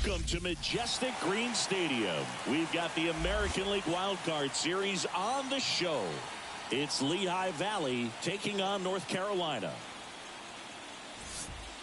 Welcome to Majestic Green Stadium. We've got the American League Wild Card Series on the show. It's Lehigh Valley taking on North Carolina.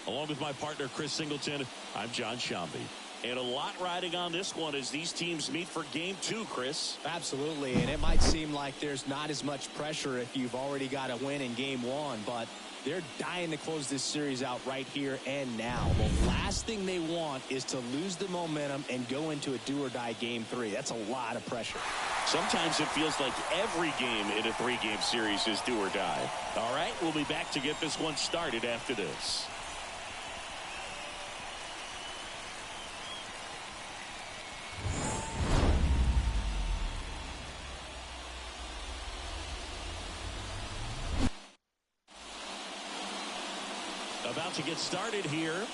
Along with my partner, Chris Singleton, I'm John Shambi. And a lot riding on this one as these teams meet for Game 2, Chris. Absolutely, and it might seem like there's not as much pressure if you've already got a win in Game 1, but they're dying to close this series out right here and now. The last thing they want is to lose the momentum and go into a do-or-die Game 3. That's a lot of pressure. Sometimes it feels like every game in a 3-game series is do or die. All right, we'll be back to get this one started after this. About to get started here,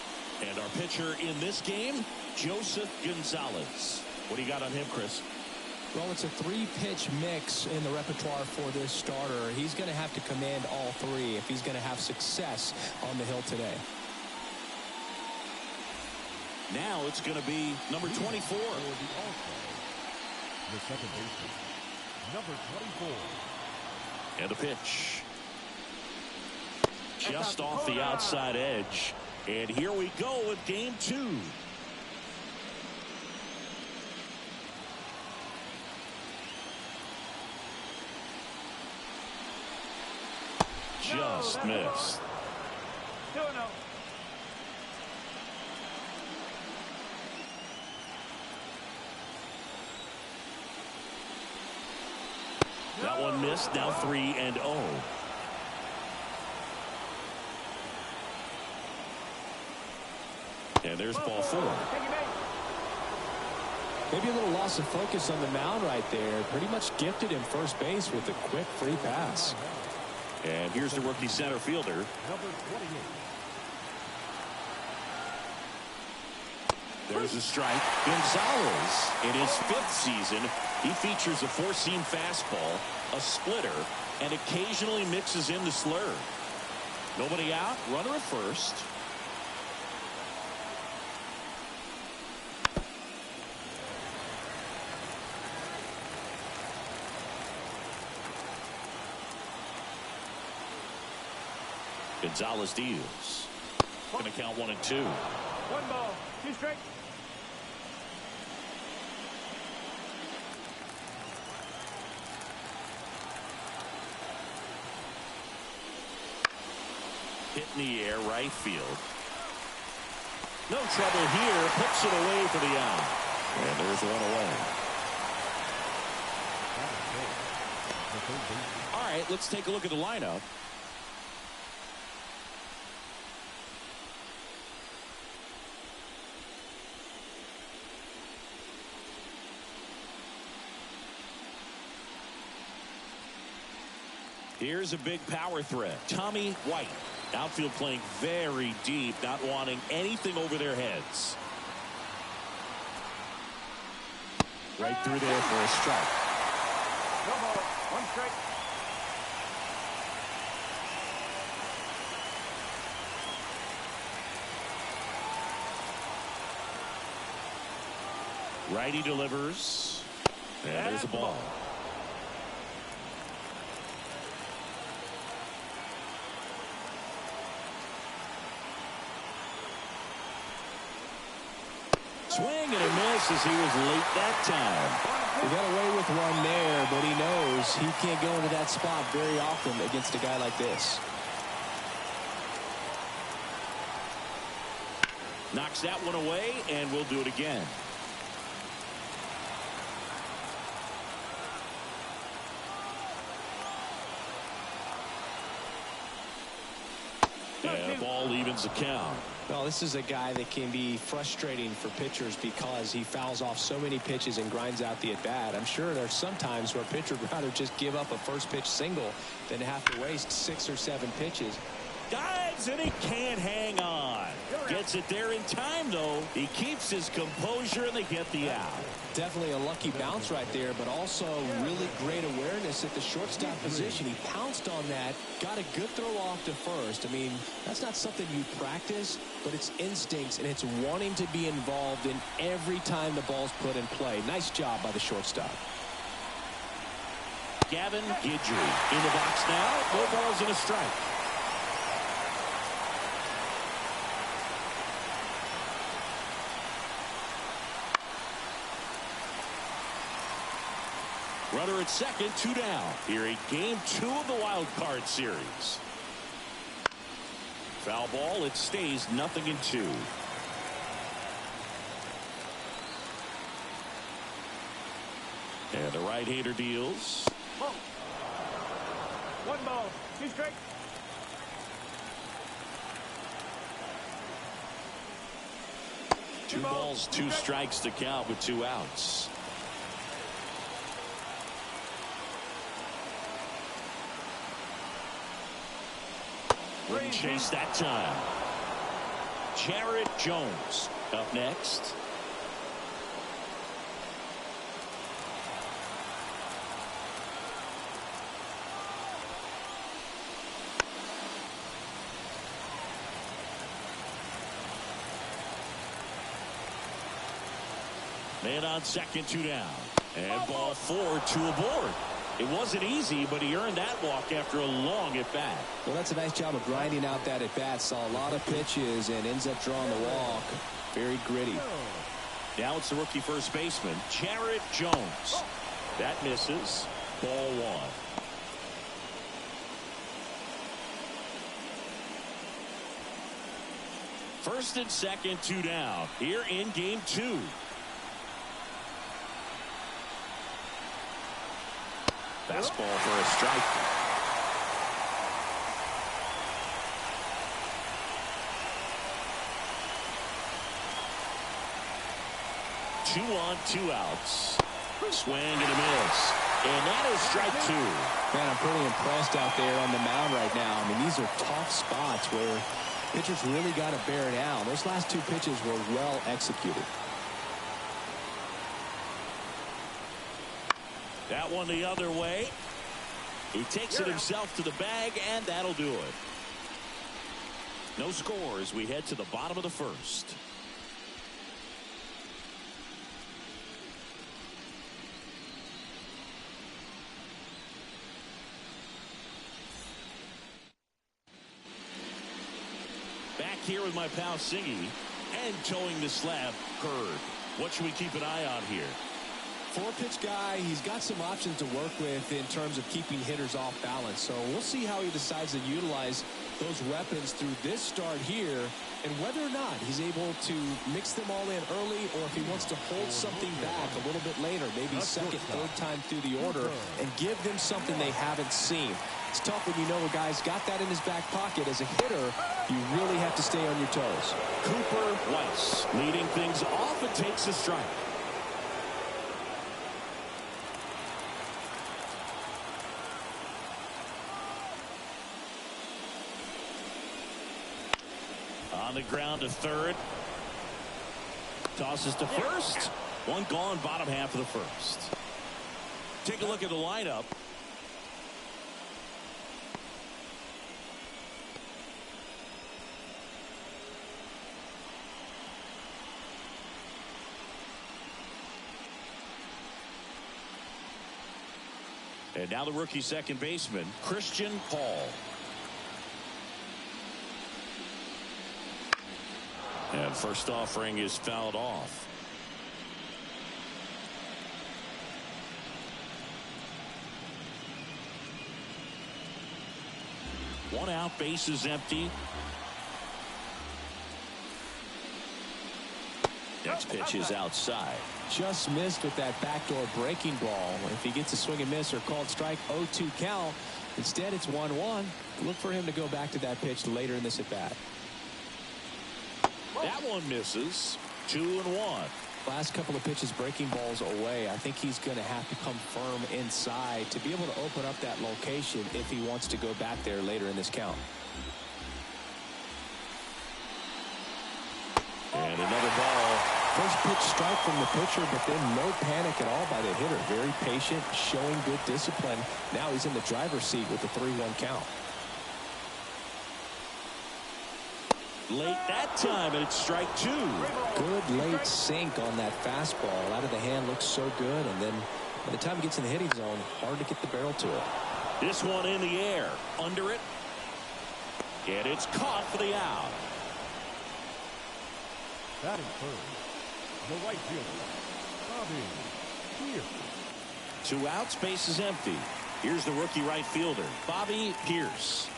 and our pitcher in this game, Joseph Gonzalez. What do you got on him, Chris? Well, it's a 3-pitch mix in the repertoire for this starter. He's going to have to command all 3 if he's going to have success on the hill today. Now it's going to be number 24. The second baseman, number 24. And a pitch. Just off the outside edge. And here we go with Game 2. Just missed. 2-0. That one missed. Now 3-0. And there's ball 4. Maybe a little loss of focus on the mound right there. Pretty much gifted him first base with a quick free pass. And here's the rookie center fielder. Number 28. There's a strike. Gonzalez, in his 5th season, he features a 4-seam fastball, a splitter, and occasionally mixes in the slur. Nobody out, runner at first. Gonzalez deals. Going to count 1 and 2. 1 ball, 2 strikes. Hit in the air, right field. No trouble here. Puts it away for the out. And there's 1 away. All right, let's take a look at the lineup. Here's a big power threat. Tommy White. Outfield playing very deep, not wanting anything over their heads. Right through there for a strike. No ball, 1 strike. Righty delivers. And there's a ball. Swing and a miss as he was late that time. He got away with one there, but he knows he can't go into that spot very often against a guy like this. Knocks that one away, and we'll do it again. And the ball evens the count. Well, this is a guy that can be frustrating for pitchers because he fouls off so many pitches and grinds out the at-bat. I'm sure there's some times where a pitcher would rather just give up a first-pitch single than to have to waste 6 or 7 pitches. Dives, and he can't hang on. Gets it there in time, though. He keeps his composure, and they get the out. Definitely a lucky bounce right there, but also really great awareness at the shortstop position. He pounced on that, got a good throw off to first. I mean, that's not something you practice, but it's instincts, and it's wanting to be involved in every time the ball's put in play. Nice job by the shortstop. Gavin Guidry in the box now. No balls and a strike. Runner at second, 2 down. Here in game 2 of the wild card series. Foul ball. It stays 0-2. And the right-hander deals. Ball. 1 ball, 2 strike. Two balls, 2 strikes to count with 2 outs. Wouldn't chase that time. Jarrett Jones up next. Man on second, 2 down. And ball 4, 2 aboard. It wasn't easy, but he earned that walk after a long at-bat. Well, that's a nice job of grinding out that at-bat. Saw a lot of pitches and ends up drawing the walk. Very gritty. Now it's the rookie first baseman, Jarrett Jones. That misses. Ball 1. First and second, 2 down. Here in game 2. Fastball for a strike. Two on, 2 outs. Swing and a miss. And that is strike 2. Man, I'm pretty impressed out there on the mound right now. I mean, these are tough spots where pitchers really got to bear down. Those last 2 pitches were well executed. That one the other way. He takes it himself to the bag, and that'll do it. No score as we head to the bottom of the first. Back here with my pal Singy, and towing the slab, Hurd. What should we keep an eye on here? 4-pitch guy, he's got some options to work with in terms of keeping hitters off balance. So we'll see how he decides to utilize those weapons through this start here, and whether or not he's able to mix them all in early, or if he wants to hold something back a little bit later, maybe second, third time through the order, and give them something they haven't seen. It's tough when you know a guy's got that in his back pocket. As a hitter, you really have to stay on your toes. Cooper Weiss leading things off and takes a strike. On the ground to third. Tosses to first. One gone, bottom half of the first. Take a look at the lineup. And now the rookie second baseman, Christian Paul. And first offering is fouled off. One out, base is empty. Next pitch is outside. Just missed with that backdoor breaking ball. If he gets a swing and miss or called strike, 0-2 count. Instead, it's 1-1. Look for him to go back to that pitch later in this at bat. That one misses. 2-1. Last couple of pitches breaking balls away. I think he's going to have to come firm inside to be able to open up that location if he wants to go back there later in this count. another ball. First pitch strike from the pitcher, but then no panic at all by the hitter. Very patient, showing good discipline. Now he's in the driver's seat with the 3-1 count. Late that time, and it's strike 2. Good late sink on that fastball. Out of the hand, looks so good, and then by the time it gets in the hitting zone, hard to get the barrel to it. This one in the air, under it, and it's caught for the out. Batting third, the right fielder, Bobby Pierce. 2 outs, base is empty. Here's the rookie right fielder, Bobby Pierce.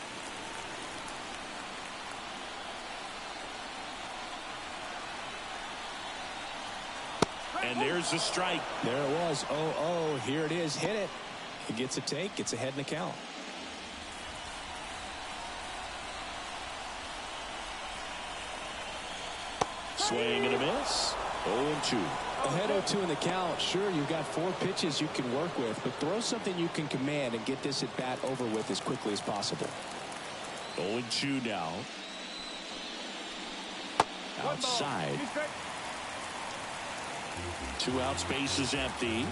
And there's the strike. There it was. 0-0. Here it is. Hit it. He gets a take. Gets ahead in the count. Swing and a miss. 0-2. Ahead 0-2 in the count. Sure, you've got 4 pitches you can work with, but throw something you can command and get this at bat over with as quickly as possible. 0-2 now. Outside. 2 outs, base is empty.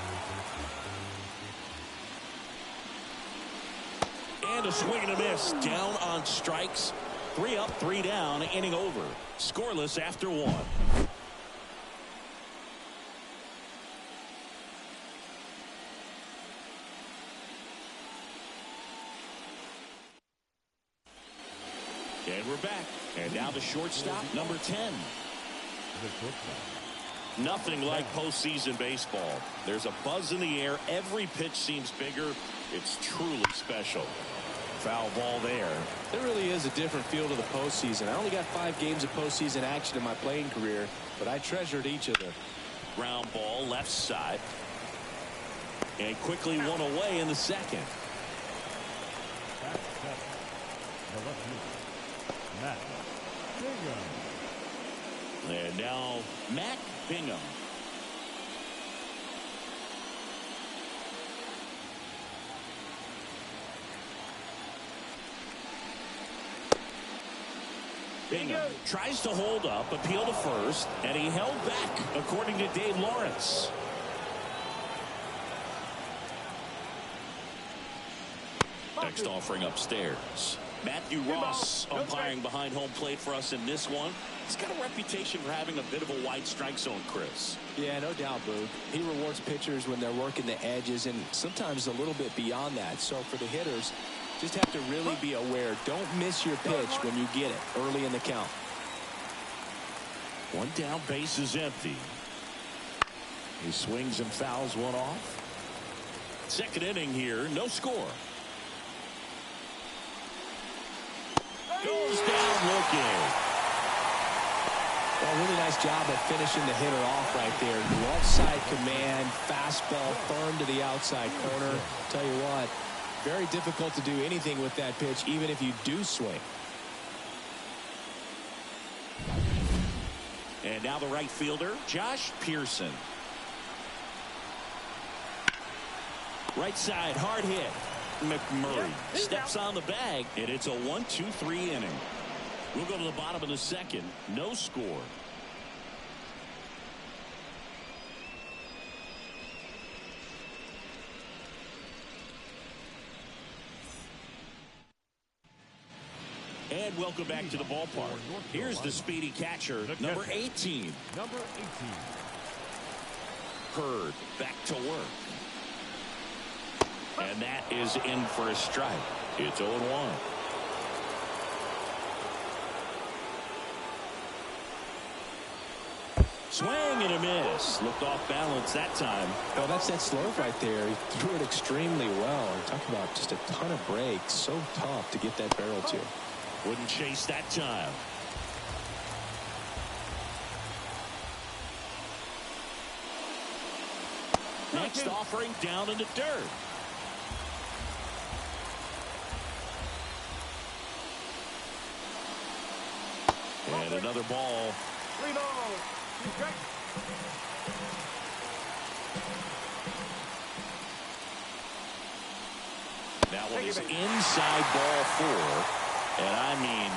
And a swing and a miss. Down on strikes. 3 up, 3 down, inning over. Scoreless after 1. And we're back. And now the shortstop, number 10. Nothing like postseason baseball. There's a buzz in the air. Every pitch seems bigger. It's truly special. Foul ball there. There really is a different feel to the postseason. I only got 5 games of postseason action in my playing career, but I treasured each of them. Ground ball left side. And quickly one away in the second. And now Matt Bingham. Bingham tries to hold up, appeal to first, and he held back, according to Dave Lawrence. Next offering upstairs. Matthew Ross umpiring behind home plate for us in this one. He's got a reputation for having a bit of a wide strike zone, Chris. Yeah, no doubt, Boo. He rewards pitchers when they're working the edges and sometimes a little bit beyond that. So for the hitters, just have to really be aware. Don't miss your pitch when you get it early in the count. 1 down, base is empty. He swings and fouls one off. Second inning here, no score. Goes down looking. Well, really nice job of finishing the hitter off right there. Left side command, fastball firm to the outside corner. Tell you what, very difficult to do anything with that pitch, even if you do swing. And now the right fielder, Josh Pearson. Right side, hard hit. McMurray steps on the bag, and it's a 1-2-3 inning. We'll go to the bottom of the second. No score. And welcome back to the ballpark. Here's the speedy catcher, number 18. Number 18. Hurd back to work. And that is in for a strike. It's 0-1. Swing and a miss. Looked off balance that time. Well, that's that slurve right there. He threw it extremely well. Talk about just a ton of breaks. So tough to get that barrel to. Wouldn't chase that time. Next offering down in the dirt. And another ball. 3 balls. That one is inside ball 4. And I mean,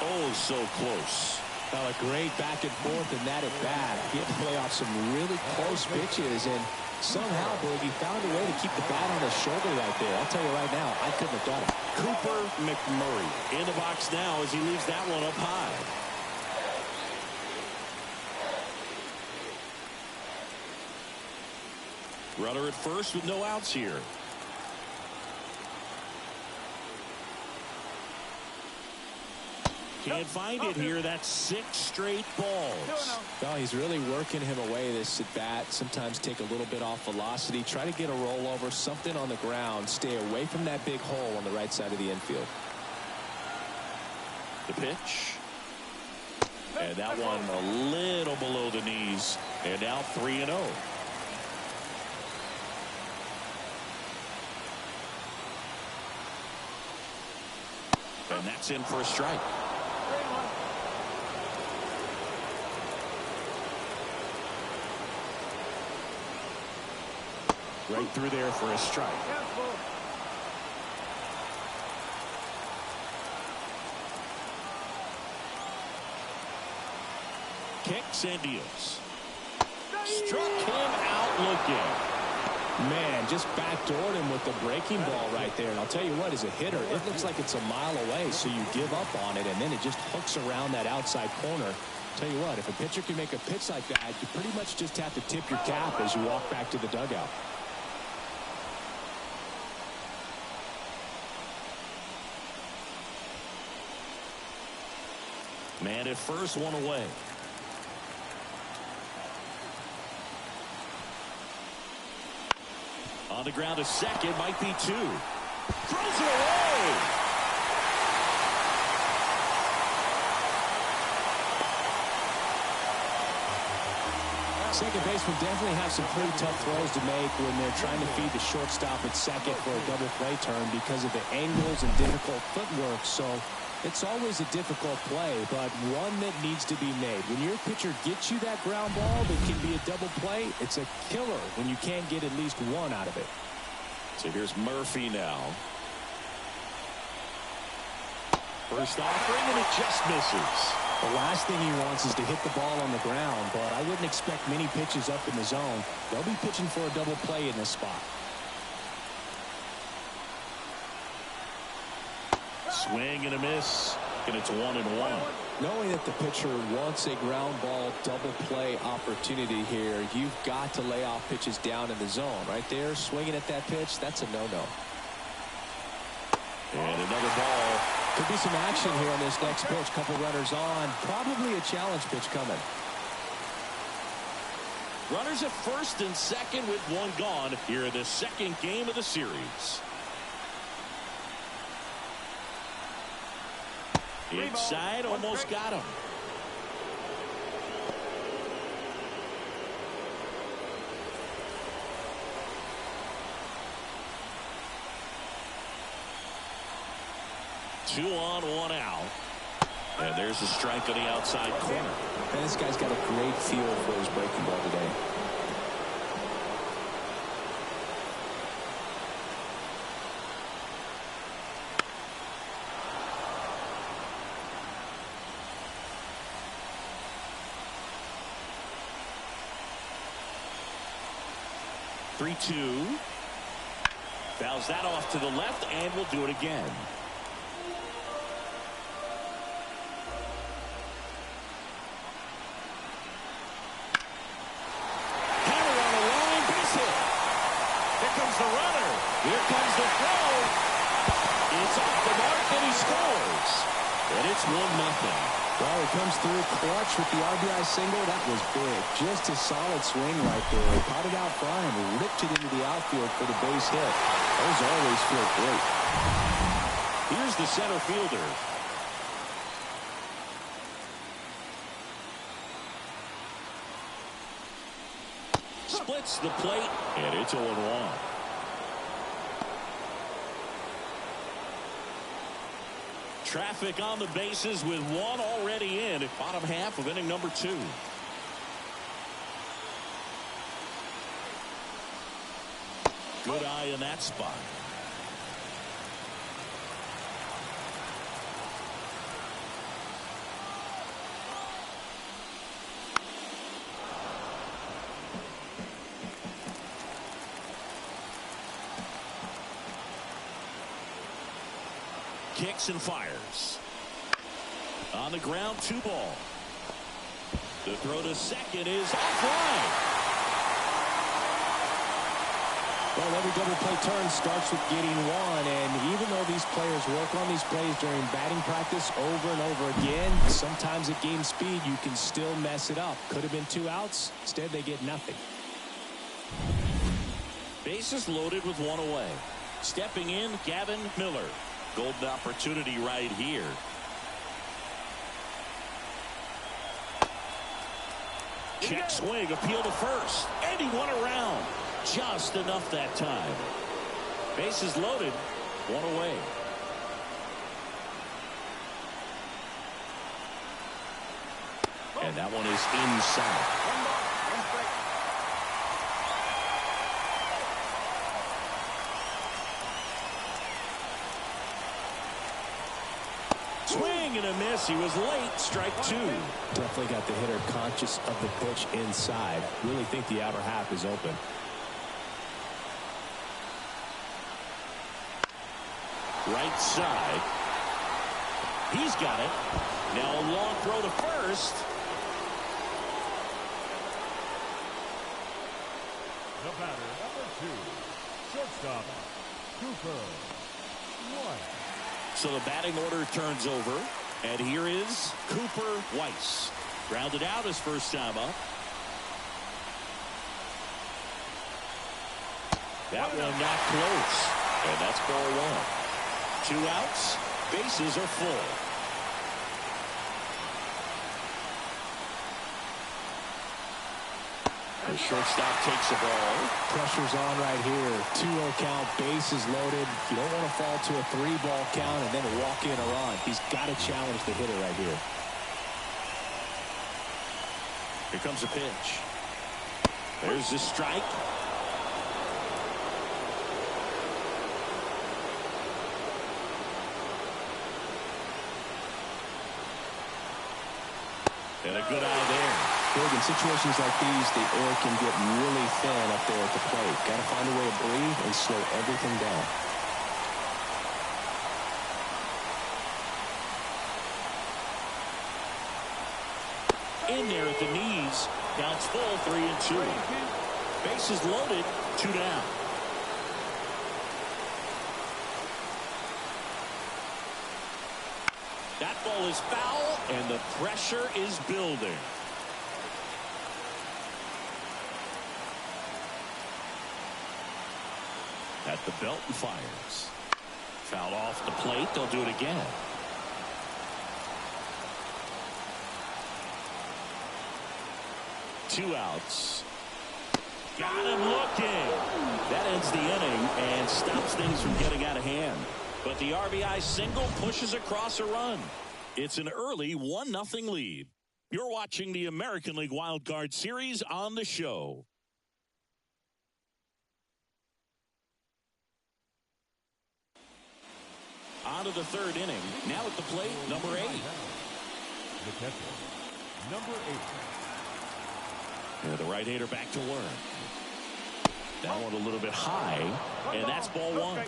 oh, so close. Well, a great back and forth in that at bat. He had to play off some really close pitches, and somehow, Boog, he found a way to keep the bat on his shoulder right there. I'll tell you right now, I couldn't have done it. Cooper McMurray in the box now as he leaves that one up high. Runner at first with no outs here. Can't find it here. That's 6 straight balls. Well, he's really working him away this at bat. Sometimes take a little bit off velocity. Try to get a rollover, something on the ground. Stay away from that big hole on the right side of the infield. The pitch. And that one a little below the knees. And now 3-0. And that's in for a strike. Right through there for a strike. Kicks and deals. Struck him out looking. Man, just backdoored him with the breaking ball right there. And I'll tell you what, as a hitter, it looks like it's a mile away, so you give up on it, and then it just hooks around that outside corner. Tell you what, if a pitcher can make a pitch like that, you pretty much just have to tip your cap as you walk back to the dugout. Man at first, one away. On the ground to second, might be 2. Throws it away. Second baseman definitely have some pretty tough throws to make when they're trying to feed the shortstop at second for a double play turn because of the angles and difficult footwork. So it's always a difficult play, but one that needs to be made. When your pitcher gets you that ground ball that can be a double play, it's a killer when you can't get at least one out of it. So here's Murphy now. First offering, and it just misses. The last thing he wants is to hit the ball on the ground, but I wouldn't expect many pitches up in the zone. They'll be pitching for a double play in this spot. Swing and a miss, and it's 1-1. Knowing that the pitcher wants a ground ball double play opportunity here, you've got to lay off pitches down in the zone. Right there, swinging at that pitch, that's a no-no. And another ball. Could be some action here on this next pitch. Couple runners on. Probably a challenge pitch coming. Runners at first and second with one gone here in the second game of the series. Inside, almost got him. Two on, one out. And there's a strike on the outside corner. And this guy's got a great feel for his breaking ball today. Three-two. Fouls that off to the left, and we'll do it again. The runner. Here comes the throw. It's off the mark, and he scores. And it's 1-0. Well, he comes through clutch with the RBI single. That was big. Just a solid swing right there. He caught it out front and ripped it into the outfield for the base hit. Those always feel great. Here's the center fielder. Splits the plate, and it's 0-1. Traffic on the bases with one already in at bottom half of inning number 2. Good eye in that spot. kicks and fires. On the ground, 2 ball. The throw to second is offline. Well, every double play turn starts with getting one, and even though these players work on these plays during batting practice over and over again, sometimes at game speed you can still mess it up. Could have been 2 outs. Instead, they get nothing. Bases loaded with 1 away. Stepping in, Gavin Miller. Golden opportunity right here. Check swing, appeal to first, and he won around. Just enough that time. Bases loaded, 1 away. And that one is inside. Swing and a miss. He was late. Strike 2. Definitely got the hitter conscious of the pitch inside. Really think the outer half is open. Right side. He's got it. Now a long throw to first. The batter, number 2, shortstop, Cooper Weiss. So the batting order turns over. And here is Cooper Weiss. Grounded out his first time up. That one not close. And that's ball 1. 2 outs. Bases are full. The shortstop takes the ball. Pressure's on right here. 2-0 count, bases loaded. You don't want to fall to a 3-ball count and then walk in a run. He's got to challenge the hitter right here. Here comes a pitch. There's the strike. And a good eye there. Big, in situations like these, the air can get really thin up there at the plate. Got to find a way to breathe and slow everything down. In there at the knees. Counts full, 3-2. Bases loaded, 2 down. That ball is foul, and the pressure is building. At the belt and fires. Foul off the plate. They'll do it again. Two outs. Got him looking. That ends the inning and stops things from getting out of hand. But the RBI single pushes across a run. It's an early 1-0 lead. You're watching the American League Wild Card Series on the show. On to the 3rd inning. Now at the plate, number 8. The catcher, number 8. And the right-hander back to work. That one a little bit high, and that's ball 1.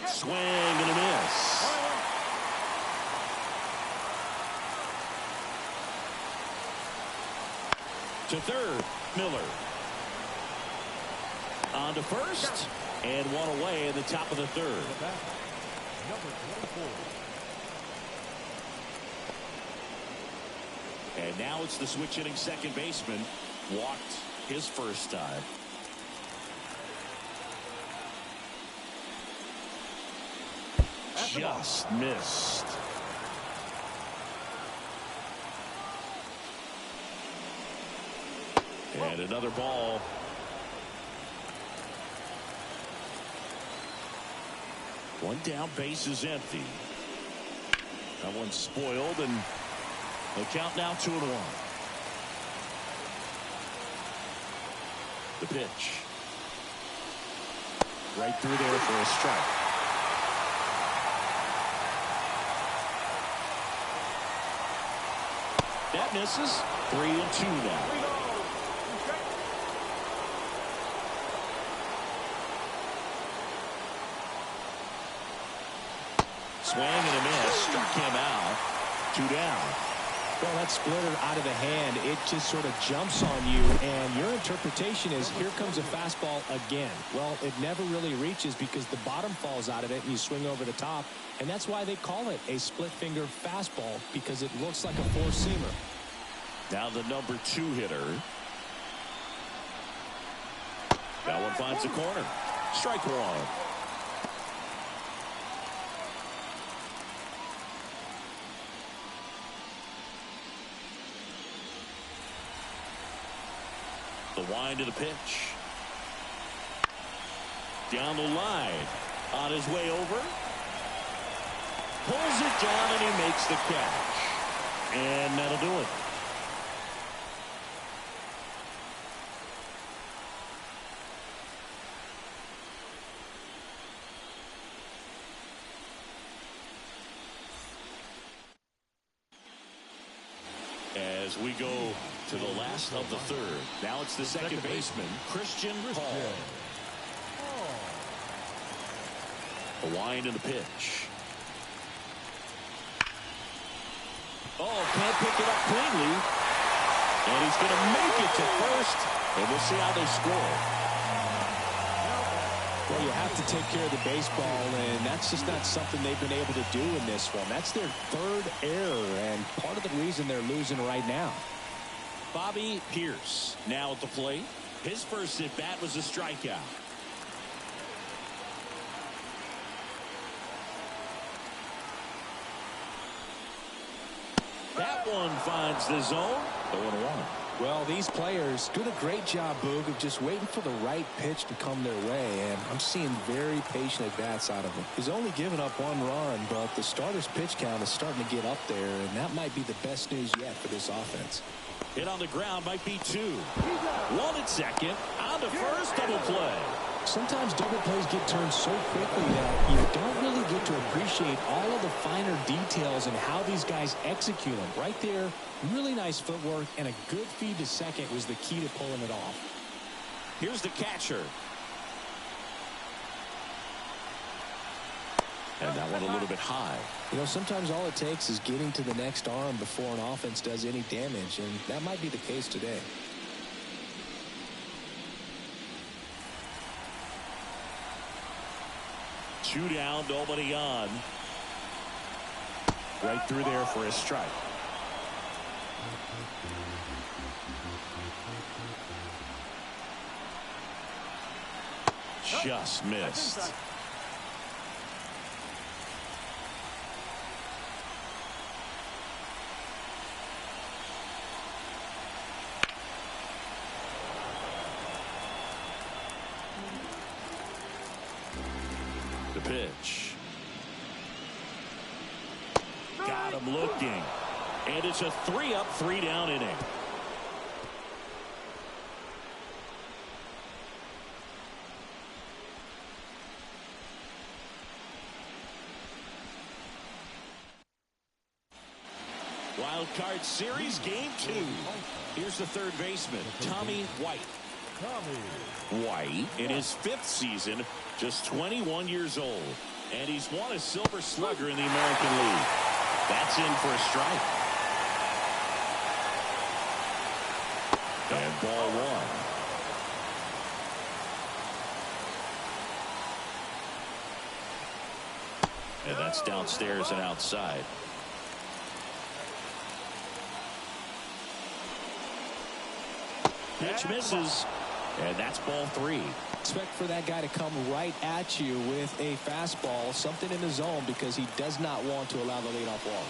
Swing and a miss. To 3rd, Miller. On to 1st, and 1 away in the top of the 3rd. Number 24. And now it's the switch hitting second baseman. Walked his first time. Just missed. And another ball. One down, base is empty. That one's spoiled, and the count now 2-1. The pitch. Right through there for a strike. That misses. 3-2 now. Swing and a miss. Struck him out. 2 down. Well, that splitter out of the hand, it just sort of jumps on you, and your interpretation is, here comes a fastball again. Well, it never really reaches because the bottom falls out of it, and you swing over the top, and that's why they call it a split-finger fastball, because it looks like a four-seamer. Now the number 2 hitter. That one finds the corner. Strike one. The wind of the pitch. Down the line. On his way over. Pulls it down and he makes the catch. And that'll do it. As we go to the last of the third. Now it's the second baseman, Christian Paul. The wind and the pitch. Oh, can't pick it up cleanly. And he's going to make it to first. And we'll see how they score. Well, you have to take care of the baseball, and that's just not something they've been able to do in this one. That's their third error, and part of the reason they're losing right now. Bobby Pierce now at the plate. His first at-bat was a strikeout. That one finds the zone. 0-1. Well, these players doing a great job, Boog, of just waiting for the right pitch to come their way, and I'm seeing very patient at-bats out of them. He's only given up 1 run, but the starter's pitch count is starting to get up there, and that might be the best news yet for this offense. Hit on the ground might be 2. 1 at second. On to first. Double play. Sometimes double plays get turned so quickly that you don't really get to appreciate all of the finer details and how these guys execute them. Right there, really nice footwork, and a good feed to second was the key to pulling it off. Here's the catcher. And that one a little bit high. You know, sometimes all it takes is getting to the next arm before an offense does any damage, and that might be the case today. Two down, nobody on. Right through there for a strike. Just missed. The pitch. Got him looking. And it's a 3-up, 3-down inning. Wild card series, game 2. Here's the third baseman, Tommy White. White, in his 5th season, just 21 years old. And he's won a Silver Slugger in the American League. That's in for a strike. And ball 1. And that's downstairs and outside. Pitch misses. And that's ball 3. Expect for that guy to come right at you with a fastball, something in the zone, because he does not want to allow the leadoff walk.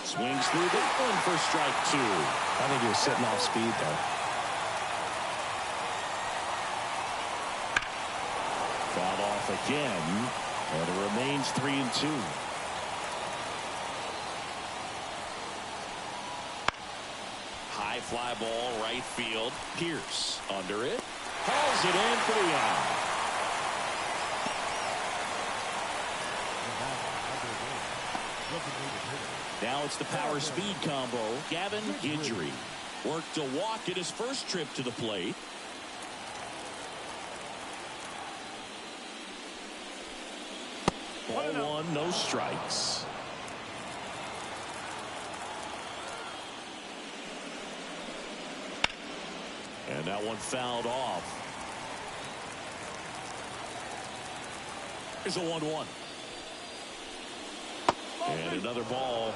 Swings through that one for strike 2. I think he was sitting off speed there. Fouled off again, and it remains 3-2. High fly ball, right field. Pierce under it. Hauls it in for the out. Now it's the power speed combo. Gavin Guidry worked a walk at his first trip to the plate. Ball one, no strikes. And that one fouled off. Here's a 1-1. And another ball.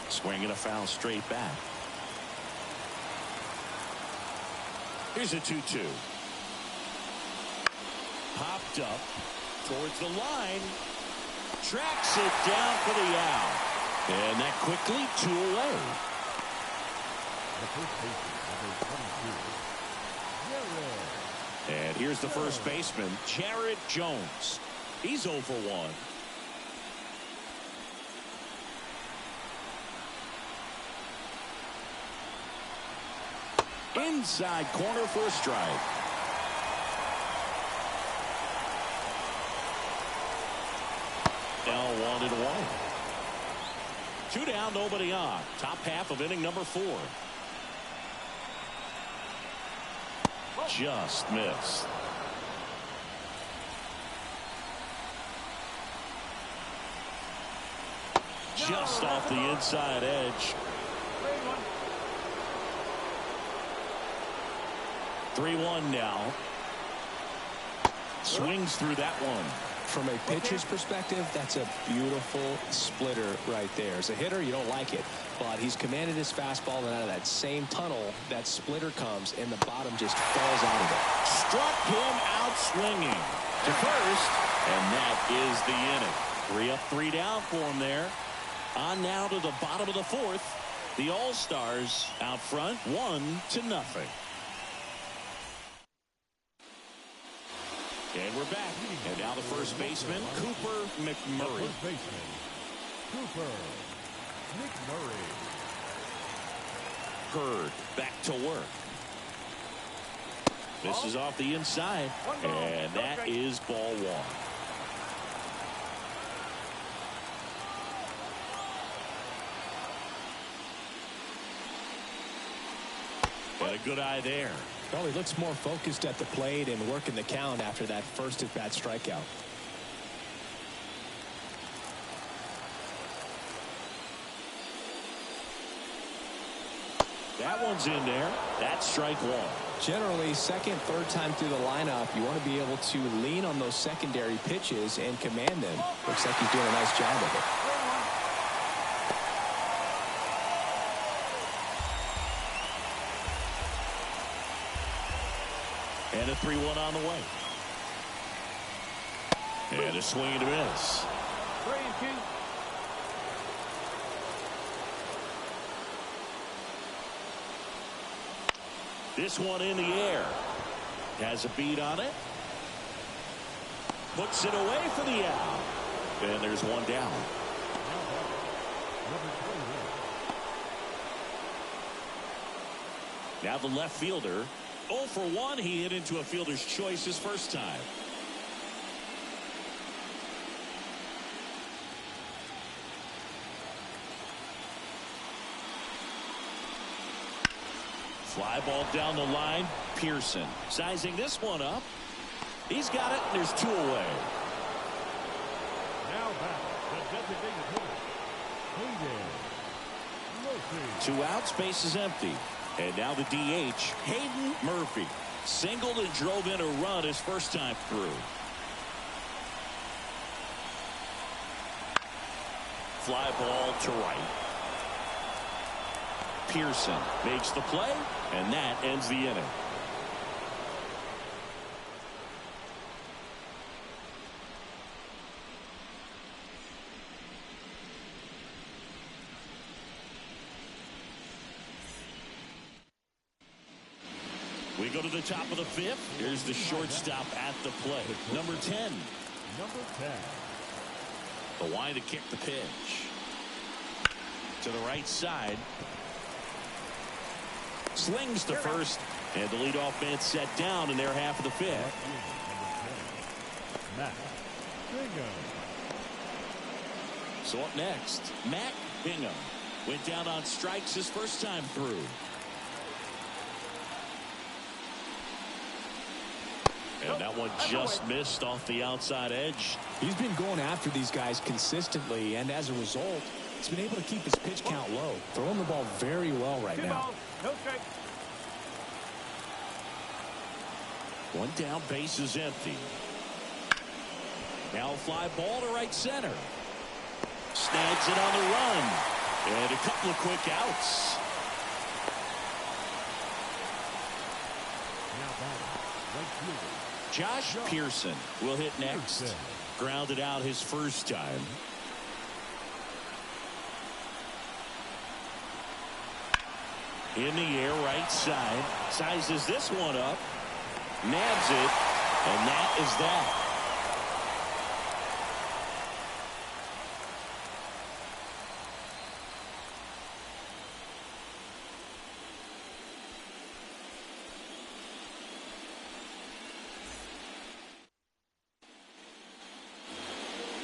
Swing and a foul straight back. Here's a 2-2. Popped up towards the line. Tracks it down for the out. And that quickly 2 away. And here's the first baseman, Jared Jones. He's 0 for 1. Inside corner for a strike. Now 1-1. 2 down, nobody on. Top half of inning number 4. Just missed. Just off the inside edge. 3-1 now. Swings through that one. From a pitcher's perspective, that's a beautiful splitter right there. As a hitter, you don't like it, but he's commanded his fastball, and out of that same tunnel, that splitter comes, and the bottom just falls out of it. Struck him out swinging to first, and that is the inning. 3 up, 3 down for him there. On now to the bottom of the 4th. The All-Stars out front, 1-0. And we're back. And now the first baseman, Cooper McMurray. Cooper McMurray. Hurd back to work. This is off the inside. And that is ball 1. And a good eye there. Well, he looks more focused at the plate and working the count after that first at-bat strikeout. That one's in there. That's strike 1. Generally, second, third time through the lineup, you want to be able to lean on those secondary pitches and command them. Looks like he's doing a nice job of it. And a 3-1 on the way. And a swing and a miss. This one in the air. Has a beat on it. Puts it away for the out. And there's one down. Now the left fielder. 0 for 1. He hit into a fielder's choice his first time. Fly ball down the line. Pearson sizing this one up. He's got it, and there's 2 away. Now back, the designated hitter, 2 outs, base is empty. And now the DH, Hayden Murphy. Singled and drove in a run his first time through. Fly ball to right. Pearson makes the play, and that ends the inning. We go to the top of the 5th. Here's the shortstop at the plate. Number 10. The line to kick the pitch. To the right side. Slings to first. And the leadoff man set down in their half of the 5th. So up next, Matt Bingham. Went down on strikes his first time through. That one just missed off the outside edge. He's been going after these guys consistently, and as a result, he's been able to keep his pitch count low, throwing the ball very well right now. No strike. One down, base is empty. Now a fly ball to right center. Snags it on the run. And a couple of quick outs. Now batting, right fielder. Josh Pearson will hit next. Grounded out his first time. In the air, right side. Sizes this one up. Nabs it. And that is that.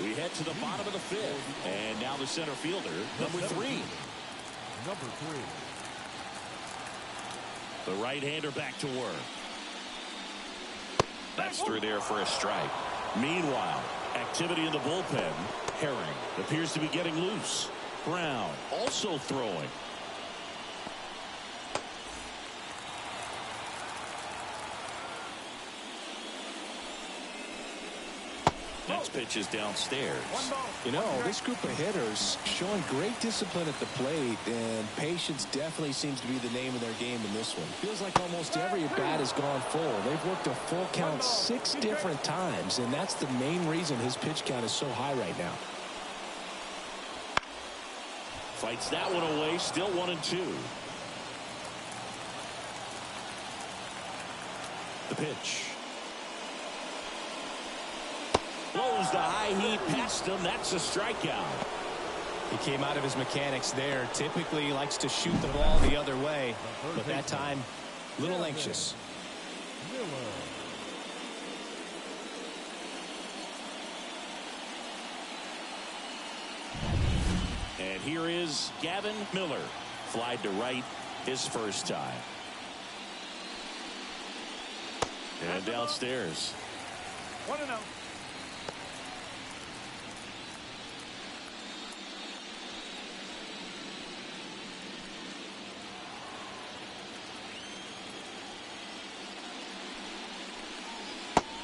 We head to the bottom of the fifth. And now the center fielder, number 3. Number 3. The right-hander back to work. That's through there for a strike. Meanwhile, activity in the bullpen. Herring appears to be getting loose. Brown also throwing. Next pitch is downstairs. You know, this group of hitters showing great discipline at the plate, and patience definitely seems to be the name of their game in this one. Feels like almost every at bat has gone full. They've worked a full count 6 different times, and that's the main reason his pitch count is so high right now. Fights that one away, still 1-2. The pitch. Blows the high heat past him. That's a strikeout. He came out of his mechanics there. Typically he likes to shoot the ball the other way, but that time a little anxious. And here is Gavin Miller. Flied to right his first time. And downstairs. 1-0.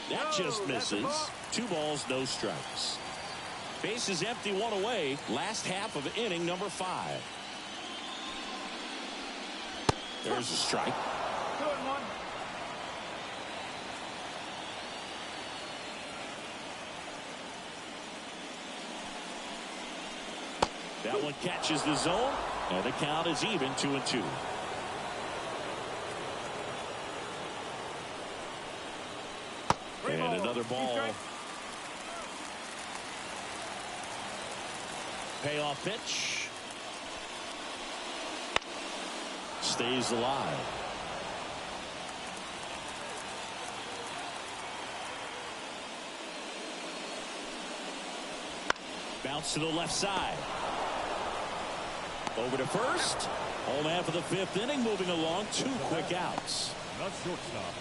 That just misses. 2 balls, no strikes. Base is empty, 1 away. Last half of inning number 5. There's a strike. 2-1. That one catches the zone, and the count is even, 2-2. And another ball. Payoff pitch. Stays alive. Bounce to the left side. Over to first. Home half of the 5th inning, moving along. 2 quick outs. Not shortstop.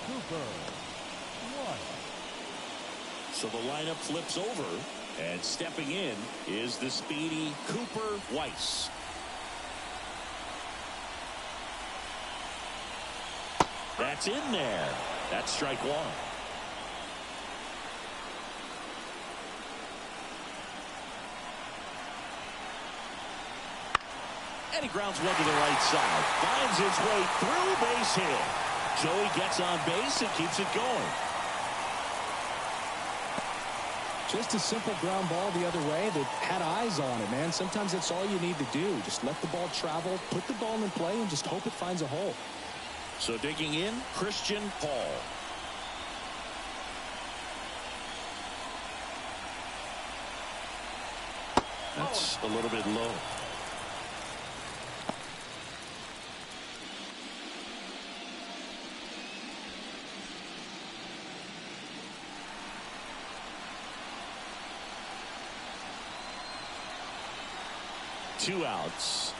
Cooper. 1. So the lineup flips over, and stepping in is the speedy Cooper Weiss. That's in there. That's strike 1. And he grounds one to the right side. Finds his way through, base hit. Joey gets on base and keeps it going. Just a simple ground ball the other way that had eyes on it, man. Sometimes that's all you need to do. Just let the ball travel, put the ball in play, and just hope it finds a hole. So digging in, Christian Paul. That's a little bit low. Two outs.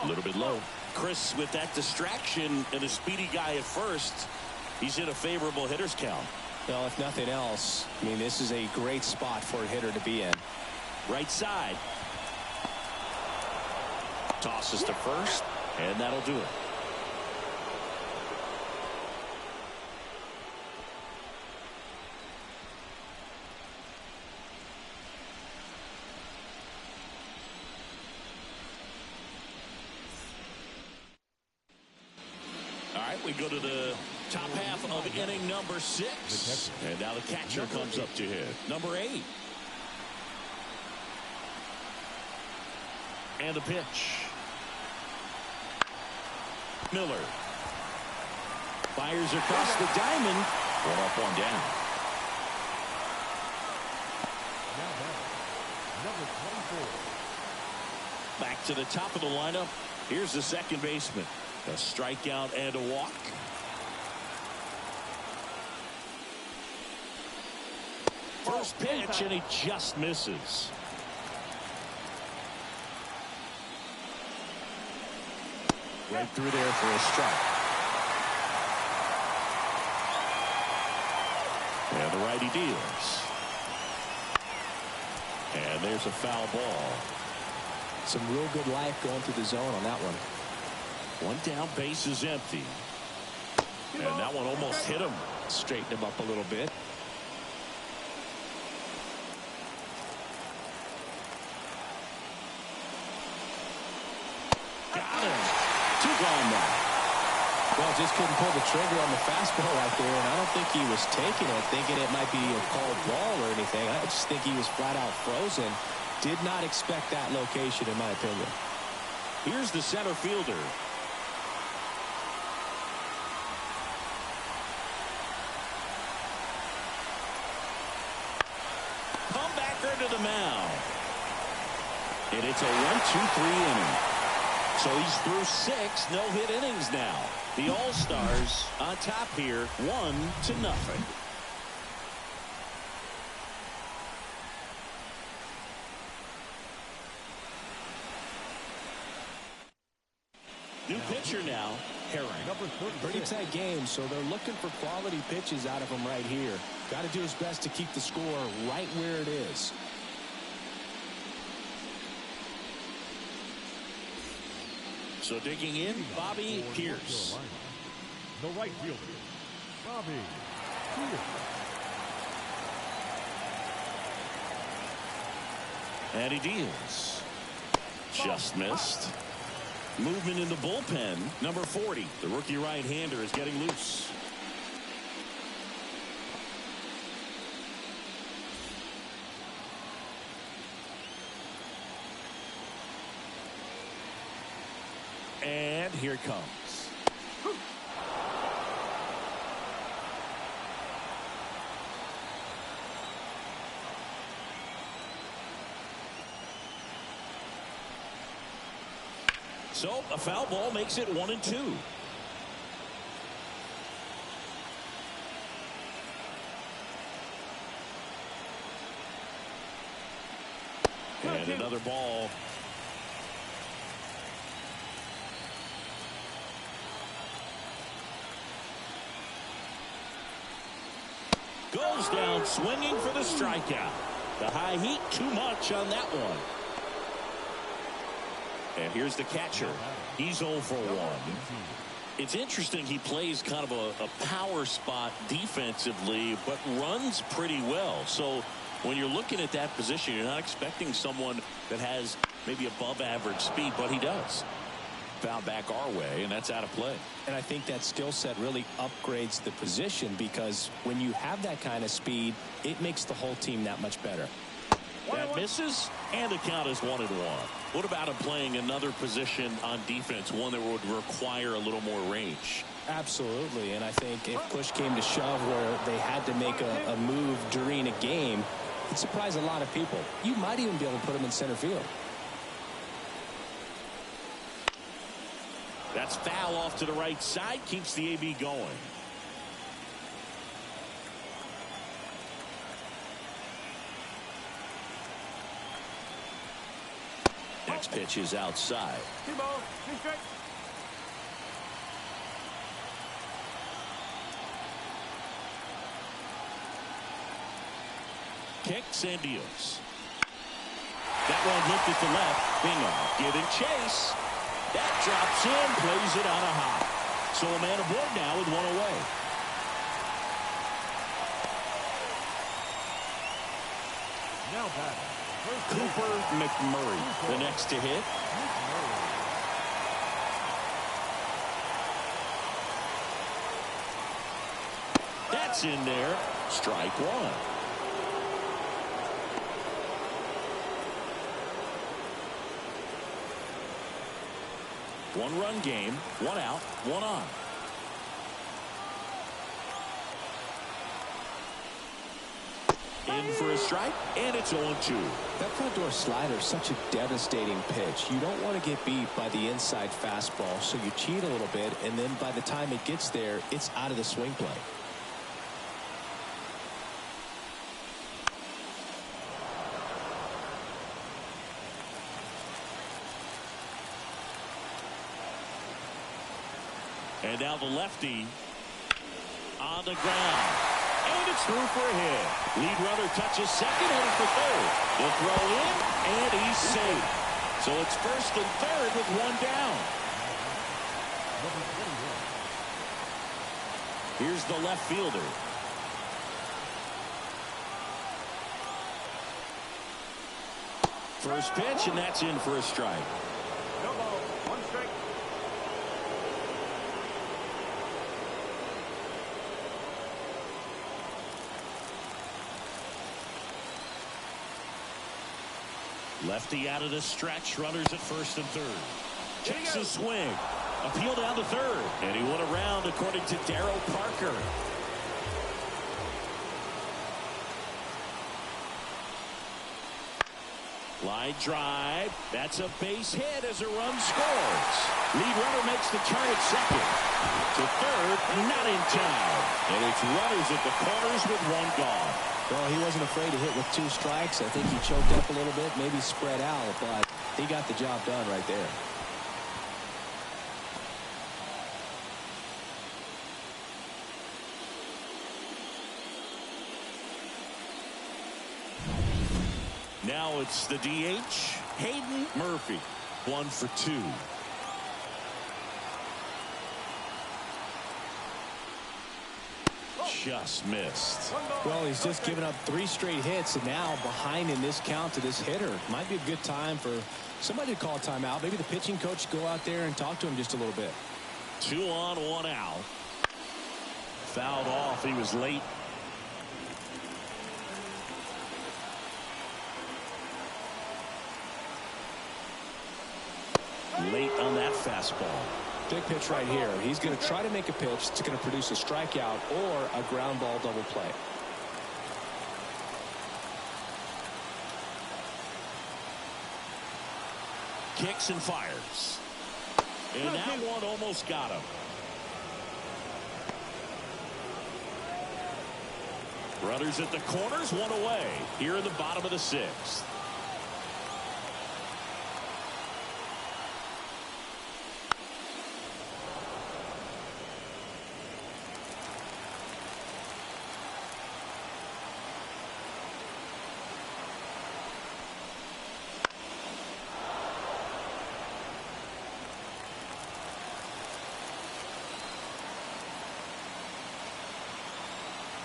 A little bit low. Chris with that distraction and a speedy guy at first. He's in a favorable hitter's count. Well, if nothing else, I mean, this is a great spot for a hitter to be in. Right side. Tosses to first, and that'll do it. All right, we go to the top half of inning number 6. And now the catcher comes up to hit. Number 8. And a pitch. Miller fires across the diamond. One up, one down. Now batting, number 24. Back to the top of the lineup. Here's the second baseman. A strikeout and a walk. First pitch, and he just misses. Right through there for a strike. And the righty deals. And there's a foul ball. Some real good life going through the zone on that one. One down, base is empty. And that one almost hit him. Straighten him up a little bit. Got him. 2 gone now. Well, just couldn't pull the trigger on the fastball right there, and I don't think he was taking it, thinking it might be a called ball or anything. I just think he was flat out frozen. Did not expect that location, in my opinion. Here's the center fielder. Comebacker to the mound. And it's a 1-2-3 inning. So he's through 6 no-hit innings now. The All-Stars on top here, 1-0. New pitcher now, Herring. Number 36. Pretty tight game, so they're looking for quality pitches out of him right here. Got to do his best to keep the score right where it is. So digging in, Bobby Pierce. The right fielder, Bobby Pierce. And he deals. Just missed. Movement in the bullpen. Number 40. The rookie right-hander is getting loose. And here it comes. So a foul ball makes it 1-2. And another ball. Goes down swinging for the strikeout. The high heat, too much on that one. And here's the catcher. He's 0 for 1. It's interesting he plays kind of a power spot defensively, but runs pretty well. So when you're looking at that position, you're not expecting someone that has maybe above average speed, but he does. Foul back our way, and that's out of play. And I think that skill set really upgrades the position, because when you have that kind of speed, it makes the whole team that much better. That misses, and the count is 1-1. What about him playing another position on defense, one that would require a little more range? Absolutely, and I think if push came to shove where they had to make a move during a game, it'd surprise a lot of people. You might even be able to put him in center field. That's foul off to the right side, keeps the AB going. Next pitch is outside. kicks and deals. That one lifted to left. Bingo. Giving chase. That drops in, plays it on a hop. So a man aboard now with one away. Now batting, Cooper McMurray, the next to hit. That's in there. Strike one. One-run game, one out, one on. In for a strike, and it's 0-2. That front door slider is such a devastating pitch. You don't want to get beat by the inside fastball, so you cheat a little bit, and then by the time it gets there, it's out of the swing play. And now the lefty on the ground. And it's through for a hit. Lead runner touches second, headed for third. He'll throw in, and he's safe. So it's first and third with one down. Here's the left fielder. First pitch, and that's in for a strike. No ball. One strike. Lefty out of the stretch. Runners at first and third. Checks his swing. Appeal down to third. And he went around according to Darryl Parker. Line drive. That's a base hit as a run scores. Lead runner makes the turn at second. To third, not in time. And it's runners at the corners with one gone. Well, he wasn't afraid to hit with 2 strikes. I think he choked up a little bit, maybe spread out, but he got the job done right there. Now it's the DH, Hayden Murphy. 1 for 2. Just missed. Well, he's just given up 3 straight hits, and now behind in this count to this hitter. Might be a good time for somebody to call a timeout. Maybe the pitching coach go out there and talk to him just a little bit. 2 on, 1 out. Fouled off. He was late. Late on that fastball. Big pitch right here. He's going to try to make a pitch that's going to produce a strikeout or a ground ball double play. Kicks and fires. And that one almost got him. Runners at the corners, 1 away. Here in the bottom of the 6th.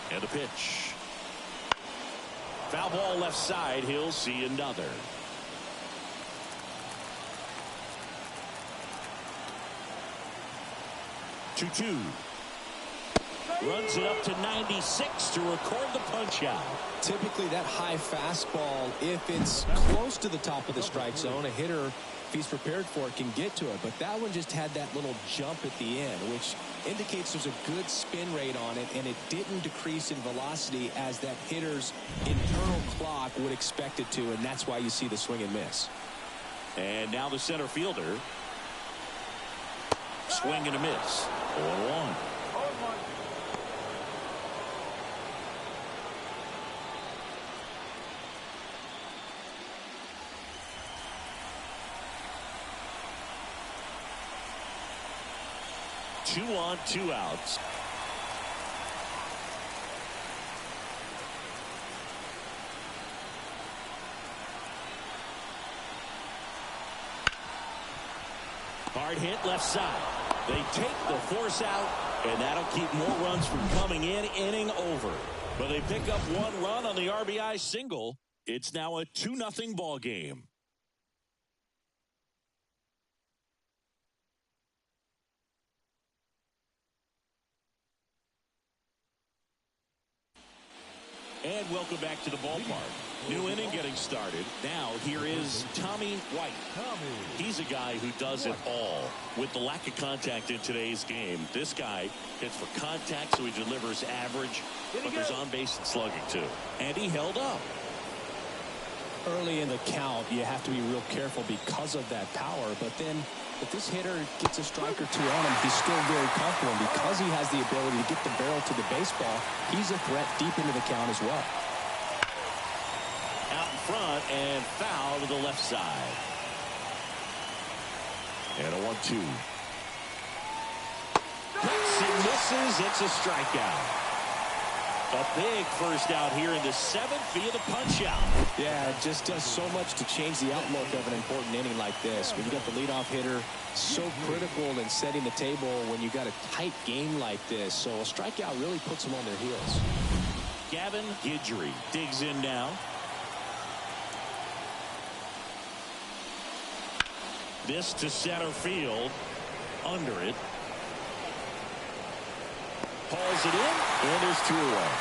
And a pitch. Foul ball left side. He'll see another. Two. Runs it up to 96 to record the punch out. Typically that high fastball, if it's close to the top of the strike zone, a hitter, if he's prepared for it, can get to it. But that one just had that little jump at the end, which indicates there's a good spin rate on it, and it didn't decrease in velocity as that hitter's internal clock would expect it to, and that's why you see the swing and miss. And now the center fielder. Swing and a miss. 0-1. 2 on, 2 outs. Hard hit left side. They take the force out, and that'll keep more runs from coming in. Inning over. But they pick up one run on the RBI single. It's now a 2-0 ball game. And welcome back to the ballpark. New inning getting started. Now here is Tommy White. He's a guy who does it all. With the lack of contact in today's game, this guy hits for contact, so he delivers average, but there's on base and slugging too. And he held up. Early in the count, you have to be real careful because of that power. But then if this hitter gets a strike or two on him, he's still very comfortable. And because he has the ability to get the barrel to the baseball, he's a threat deep into the count as well. Out in front and foul to the left side. And a 1-2. Cuts and misses. It's a strikeout. A big first out here in the 7th via the punch out. Yeah, it just does so much to change the outlook of an important inning like this. When you got the leadoff hitter, so critical in setting the table when you got a tight game like this. So a strikeout really puts them on their heels. Gavin Guidry digs in now. This to center field. Under it. Hauls it in, and there's 2 away.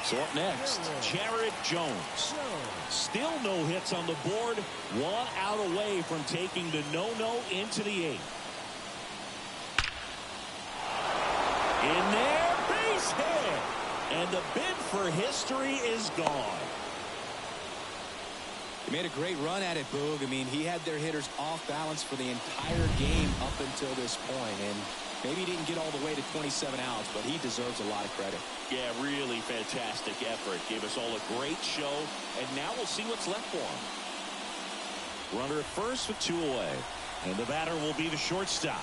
So up next, Jared Jones. Still no hits on the board. 1 out away from taking the no-no into the 8th. In there, base hit. And the bid for history is gone. He made a great run at it, Boog. I mean, he had their hitters off balance for the entire game up until this point. And maybe he didn't get all the way to 27 outs, but he deserves a lot of credit. Yeah, really fantastic effort. Gave us all a great show. And now we'll see what's left for him. Runner at first with 2 away. And the batter will be the shortstop.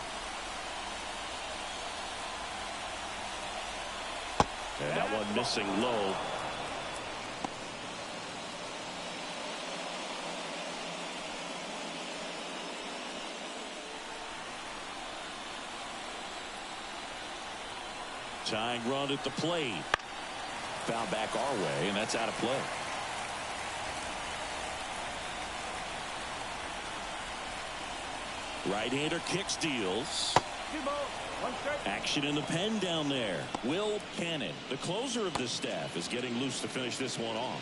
And that one missing low. Tying run at the plate. Found back our way, and that's out of play. Right-hander kick steals. Action in the pen down there. Will Cannon, the closer of the staff, is getting loose to finish this one off.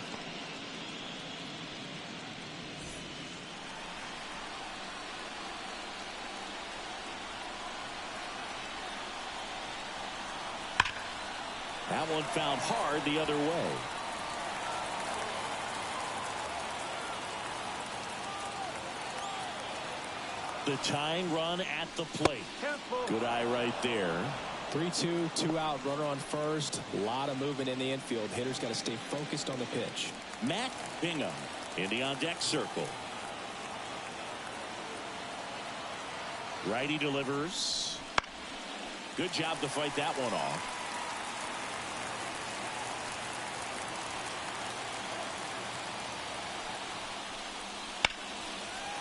That one found hard the other way. The tying run at the plate. Good eye right there. 3-2, 2 out, runner on first. A lot of movement in the infield. Hitter's got to stay focused on the pitch. Matt Bingham in the on-deck circle. Righty delivers. Good job to fight that one off.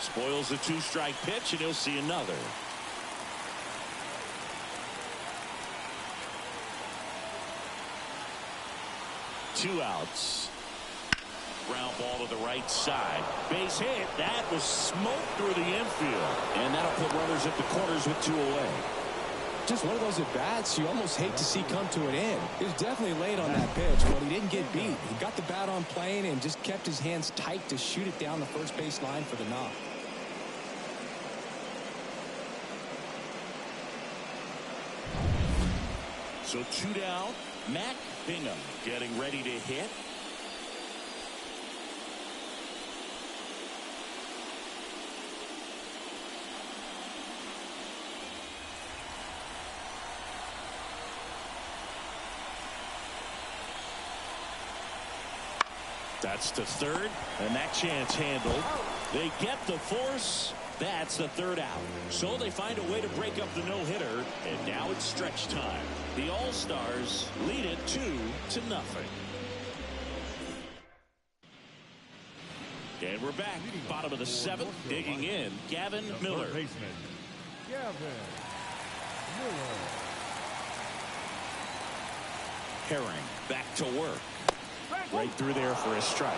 Spoils the 2-strike pitch, and he'll see another. Two outs. Ground ball to the right side. Base hit. That was smoked through the infield. And that'll put runners at the corners with 2 away. Just one of those at-bats you almost hate to see come to an end. He was definitely late on that pitch, but he didn't get beat. He got the bat on plane and just kept his hands tight to shoot it down the first base line for the knock. So 2 down. Matt Bingham getting ready to hit. That's the third, and that chance handled. They get the force. That's the 3rd out. So they find a way to break up the no-hitter, and now it's stretch time. The All-Stars lead it 2-0. And we're back. Bottom of the seventh. Digging in, Gavin Miller. Baseman, Gavin Miller. Herring back to work. Right through there for a strike.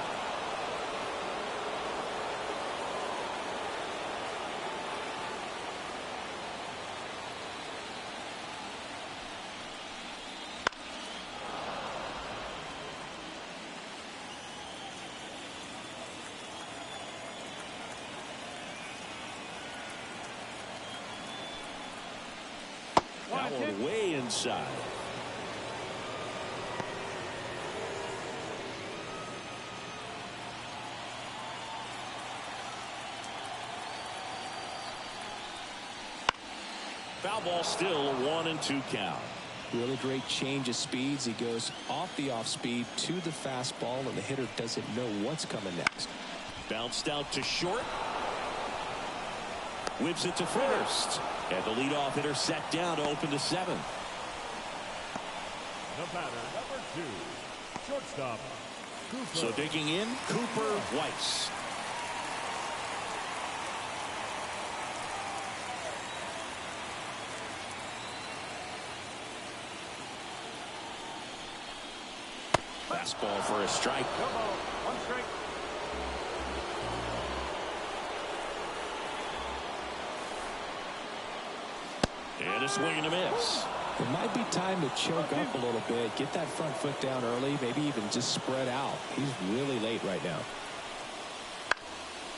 That one way inside. Foul ball, still a 1-2 count. Really great change of speeds. He goes off the off speed to the fastball, and the hitter doesn't know what's coming next. Bounced out to short. Whips it to first. And the leadoff hitter set down to open the seventh. The batter, number 2, shortstop, Cooper. So digging in, Cooper Weiss. Fastball for a strike. No ball. 1 strike. And a swing and a miss. It might be time to choke up a little bit, get that front foot down early, maybe even just spread out. He's really late right now.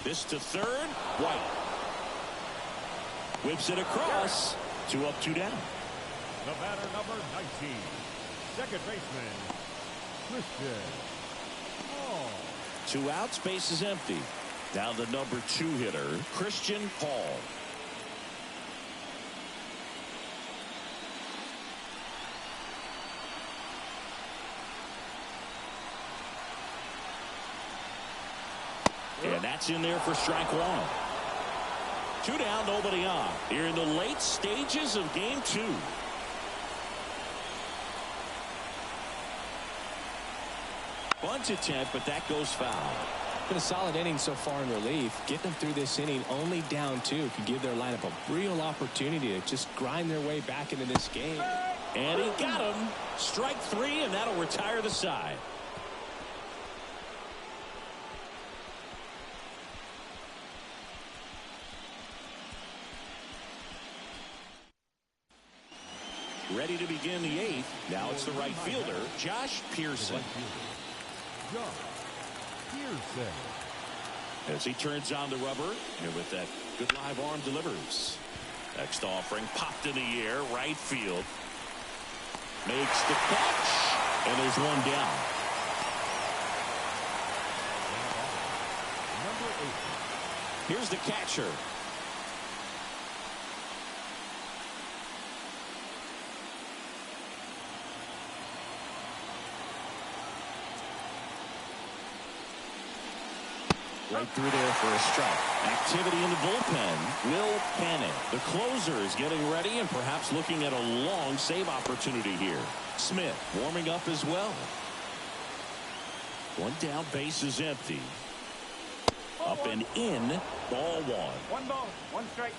This to third, White. Whips it across. 2 up, 2 down. The batter, number 19, second baseman, Christian Hall. 2 outs, base is empty. Now the number 2 hitter, Christian Hall. And that's in there for strike 1. 2 down, nobody on. Here in the late stages of game 2. Bunt attempt, but that goes foul. Been a solid inning so far in relief. Getting them through this inning only down 2 could give their lineup a real opportunity to just grind their way back into this game. And he got him. Strike 3, and that'll retire the side. Ready to begin the 8th. Now it's the right fielder, Josh Pearson. Josh Pearson. As he turns on the rubber, and with that good live arm delivers. Next offering popped in the air, right field. Makes the catch, and there's 1 down. Number 8. Here's the catcher. Right through there for a strike. Activity in the bullpen. Will Cannon, the closer, is getting ready and perhaps looking at a long save opportunity here. Smith warming up as well. 1 down, base is empty. Up and in, ball 1. 1 ball. 1 strike.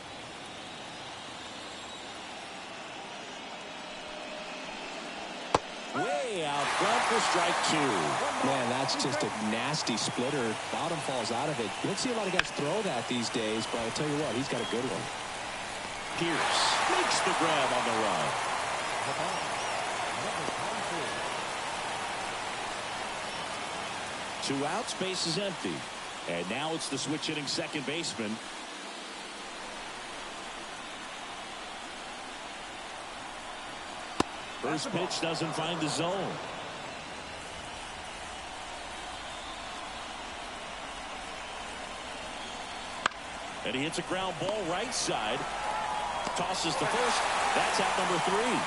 Way out front for strike 2. Man, that's just a nasty splitter. Bottom falls out of it. You don't see a lot of guys throw that these days, but I'll tell you what, he's got a good one. Pierce makes the grab on the run. Number 2 outs, base is empty. And now it's the switch hitting second baseman. First pitch doesn't find the zone. And he hits a ground ball right side. Tosses to first. That's out number 3.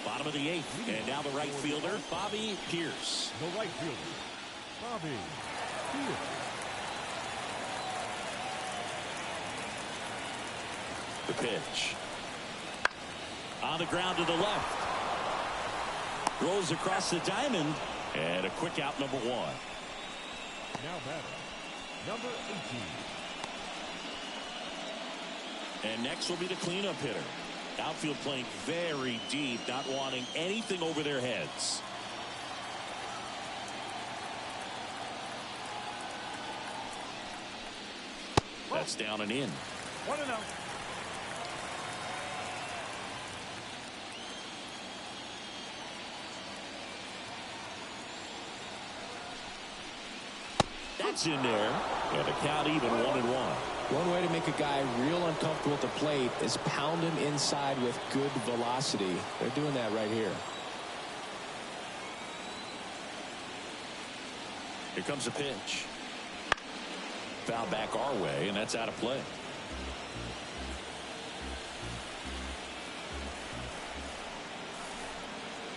Bottom of the 8th. And now the right fielder, Bobby Pierce. The right fielder, Bobby Pierce. The pitch. On the ground to the left. Rolls across the diamond. And a quick out, number 1. Now batting, number 18. And next will be the cleanup hitter. Outfield playing very deep, not wanting anything over their heads. That's down and in. 1-0. That's in there. And the count even 1-1. One way to make a guy real uncomfortable at the plate is pound him inside with good velocity. They're doing that right here. Here comes a pitch. Foul back our way, and that's out of play.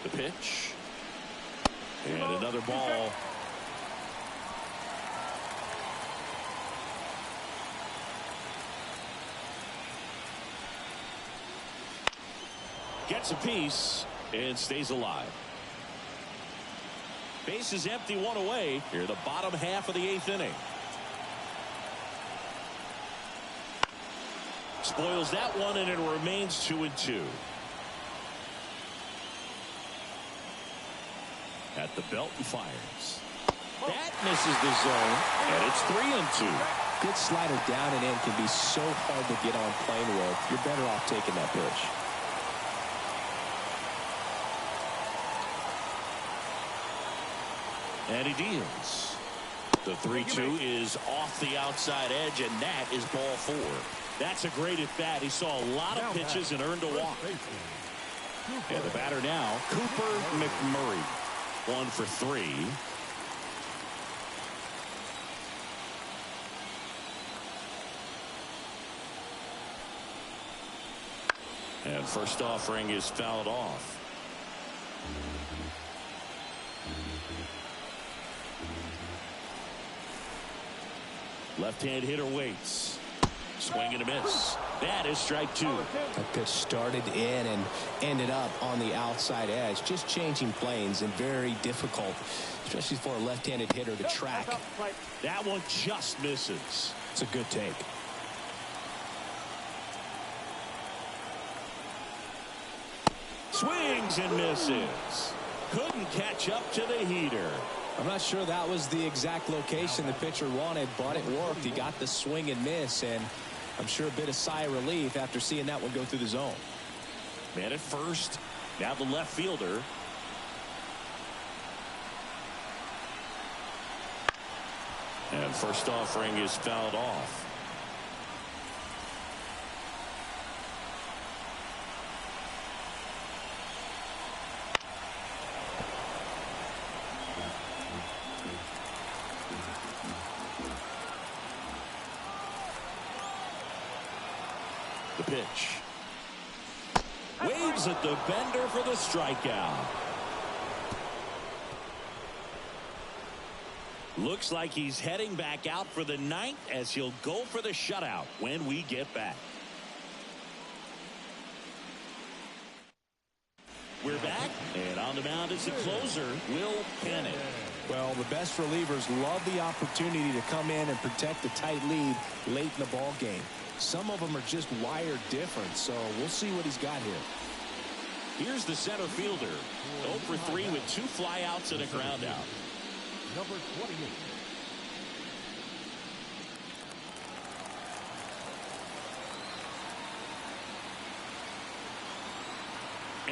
The pitch. And another ball. Gets a piece and stays alive. Base is empty, 1 away. Here, the bottom half of the 8th inning. Spoils that one, and it remains 2-2. At the belt and fires. That misses the zone, and it's 3-2. Good slider down and in can be so hard to get on plane with. You're better off taking that pitch. And he deals. The 3-2 is off the outside edge, and that is ball 4. That's a great at bat. He saw a lot of pitches and earned a walk. And the batter now, Cooper McMurray. 1 for 3. And first offering is fouled off. Left-hand hitter waits. Swing and a miss. That is strike 2. That pitch started in and ended up on the outside edge. Just changing planes and very difficult, especially for a left-handed hitter to track. That one just misses. It's a good take. Swings and misses. Couldn't catch up to the heater. I'm not sure that was the exact location the pitcher wanted, but it worked. He got the swing and miss, and I'm sure a bit of sigh of relief after seeing that one go through the zone. Man at first. Now the left fielder. And first offering is fouled off. The pitch. Waves at the bender for the strikeout. Looks like he's heading back out for the 9th as he'll go for the shutout when we get back. We're back, and on the mound is the closer, Will Cannon. Well, the best relievers love the opportunity to come in and protect the tight lead late in the ball game. Some of them are just wired different, so we'll see what he's got here. Here's the center fielder, 0 for 3 with 2 flyouts and a ground out. Number 28.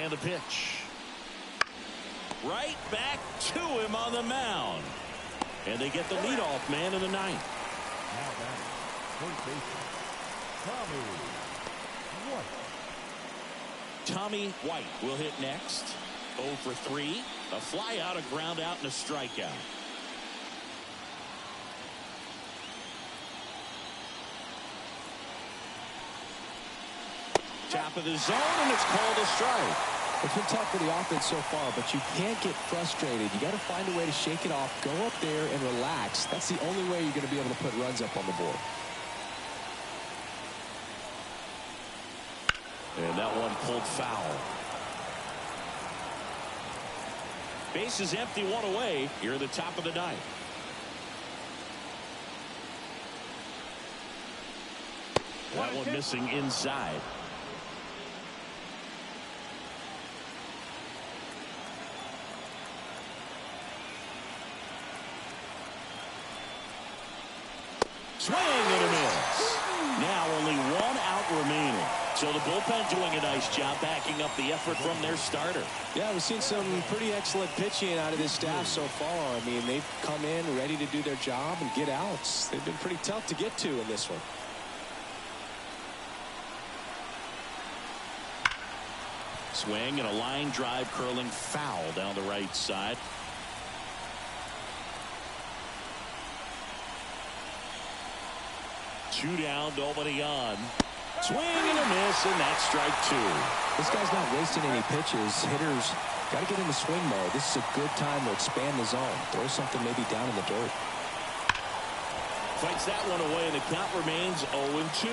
And the pitch. Right back to him on the mound. And they get the leadoff man in the 9th. Now batting, third baseman, Tommy White will hit next. 0 for 3. A flyout, a ground out, and a strikeout. Top of the zone, and it's called a strike. It's been tough for the offense so far, but you can't get frustrated. You got to find a way to shake it off, go up there and relax. That's the only way you're going to be able to put runs up on the board. And that one pulled foul. Base is empty, one away here at the top of the ninth. That one missing inside. Swing and a miss. Now only one out remaining. So the bullpen doing a nice job backing up the effort from their starter. Yeah, we've seen some pretty excellent pitching out of this staff so far. I mean, they've come in ready to do their job and get outs. They've been pretty tough to get to in this one. Swing and a line drive curling foul down the right side. Two down, nobody on. Swing and a miss, and that's strike two. This guy's not wasting any pitches. Hitters got to get into swing mode. This is a good time to expand the zone. Throw something maybe down in the dirt. Fights that one away, and the count remains 0-2.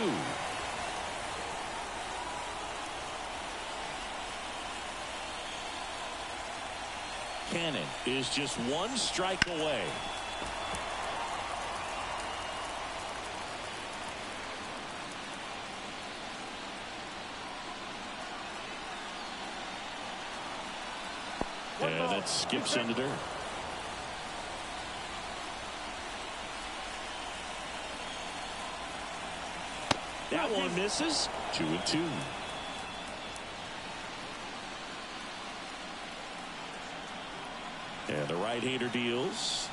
Cannon is just one strike away. And that skips into dirt. That one misses. 2-2. And the right-hander deals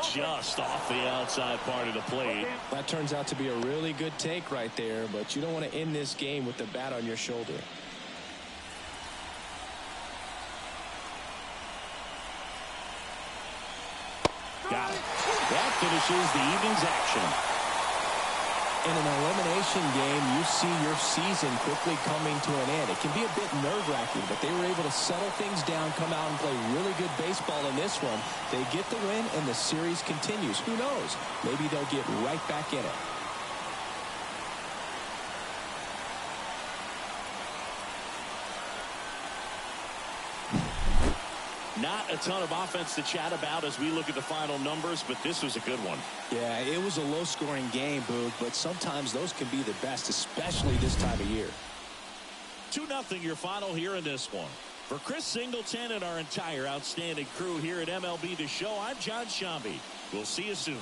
just off the outside part of the plate. That turns out to be a really good take right there, but you don't want to end this game with the bat on your shoulder. Got it. That finishes the evening's action. In an elimination game, you see your season quickly coming to an end. It can be a bit nerve-wracking, but they were able to settle things down, come out and play really good baseball in this one. They get the win, and the series continues. Who knows? Maybe they'll get right back in it. Not a ton of offense to chat about as we look at the final numbers, but this was a good one. Yeah, it was a low-scoring game, Boog, but sometimes those can be the best, especially this time of year. 2-0 your final here in this one. For Chris Singleton and our entire outstanding crew here at MLB The Show, I'm John Shambi. We'll see you soon.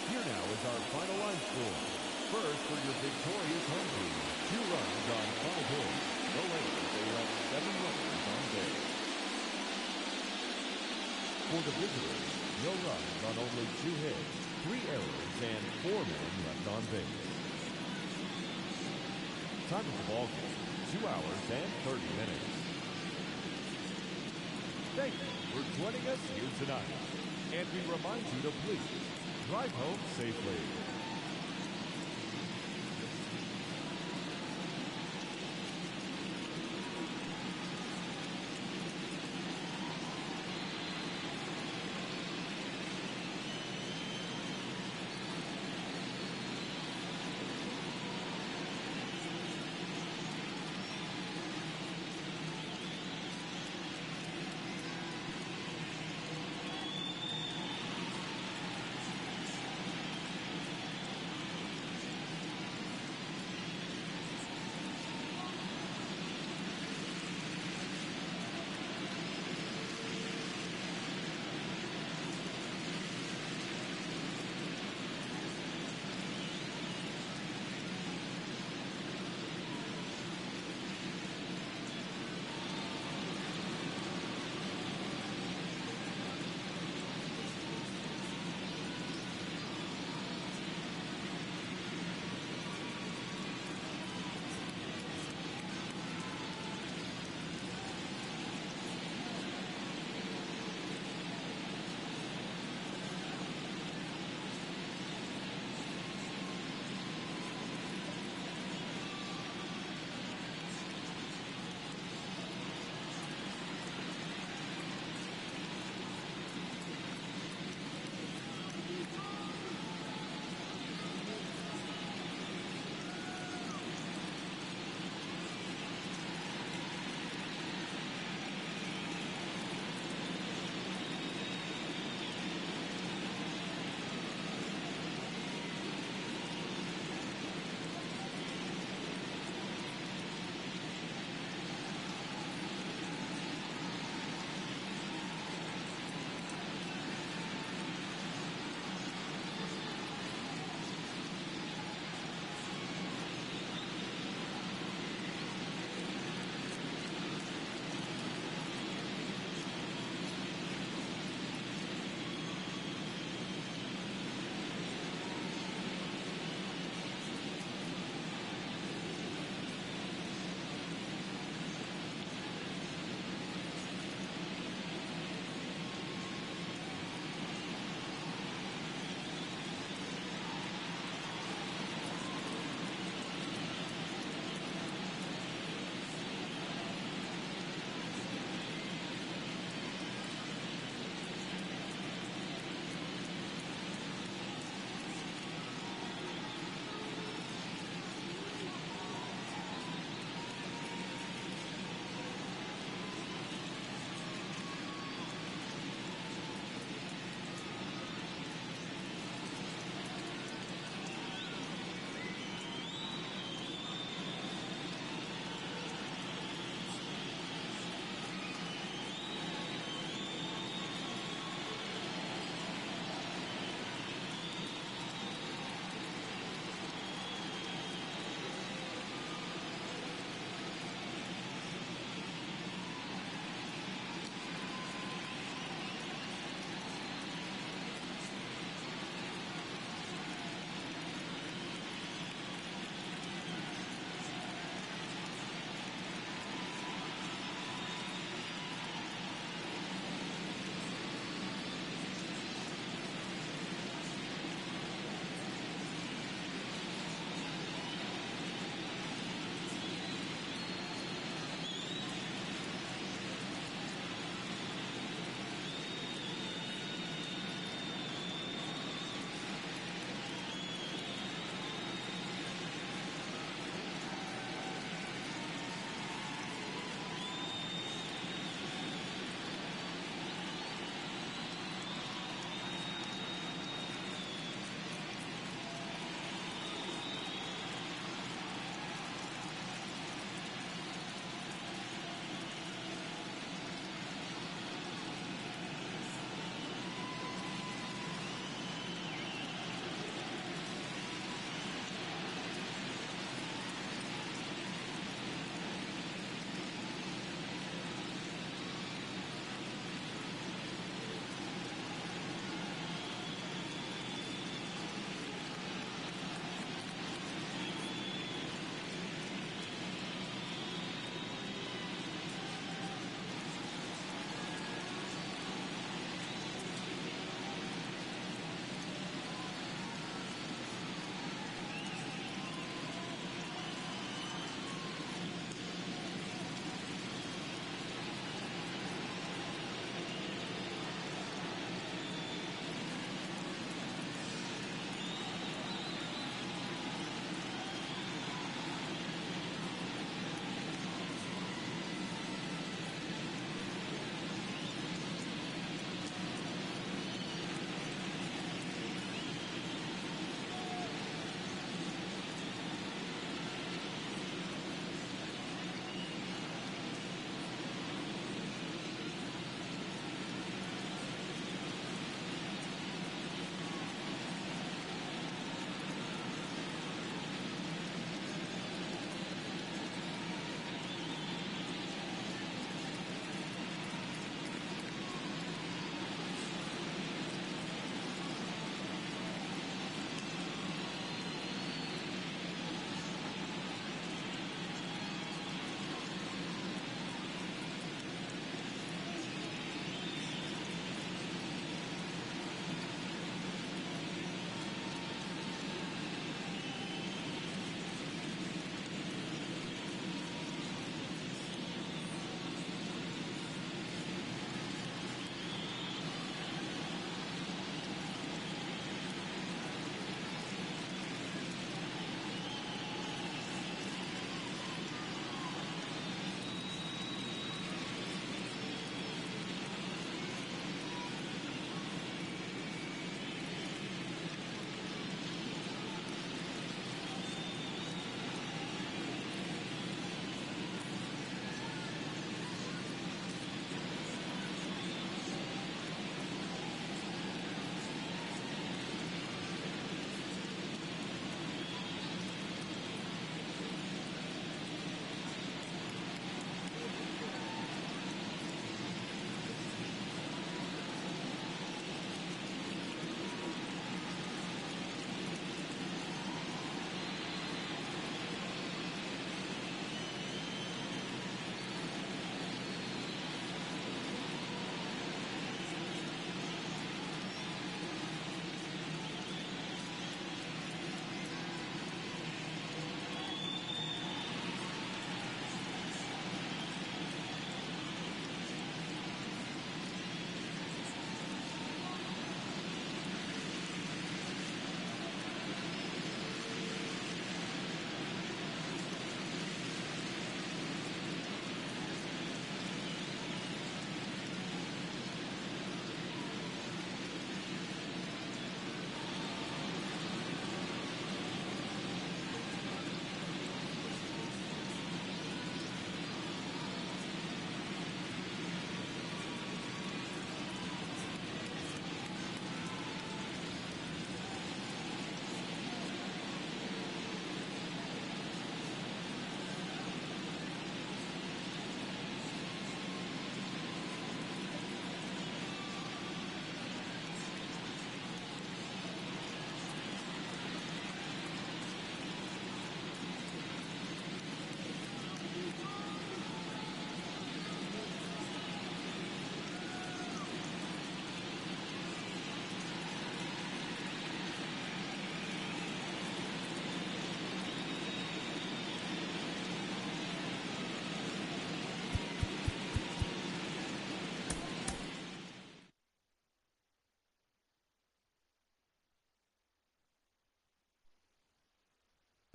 Here now is our final line score. First, for your victorious home team, 2 runs on 5 hits. The Lakers, they left 7 runners on base. For the visitors, no runs on only 2 hits, 3 errors, and 4 men left on base. Time of the ball game, 2 hours and 30 minutes. Thank you for joining us here tonight. And we remind you to please drive home safely.